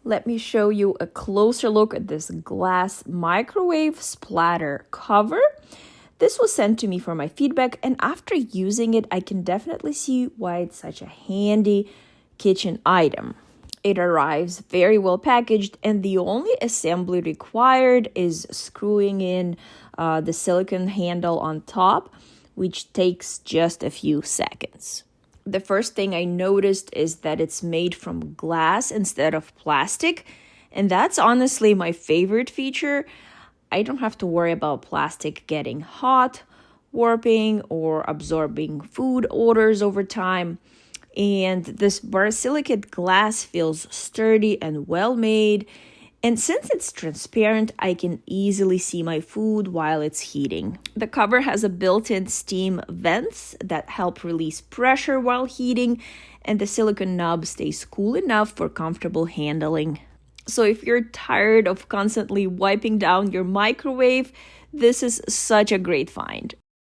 Let me show you a closer look at this glass microwave splatter cover. This was sent to me for my feedback, and after using it, I can definitely see why it's such a handy kitchen item. It arrives very well packaged, and the only assembly required is screwing in the silicone handle on top, which takes just a few seconds. The first thing I noticed is that it's made from glass instead of plastic, and that's honestly my favorite feature. I don't have to worry about plastic getting hot, warping, or absorbing food odors over time. And this borosilicate glass feels sturdy and well made. And since it's transparent, I can easily see my food while it's heating. The cover has a built-in steam vents that help release pressure while heating, and the silicone knob stays cool enough for comfortable handling. So if you're tired of constantly wiping down your microwave, this is such a great find.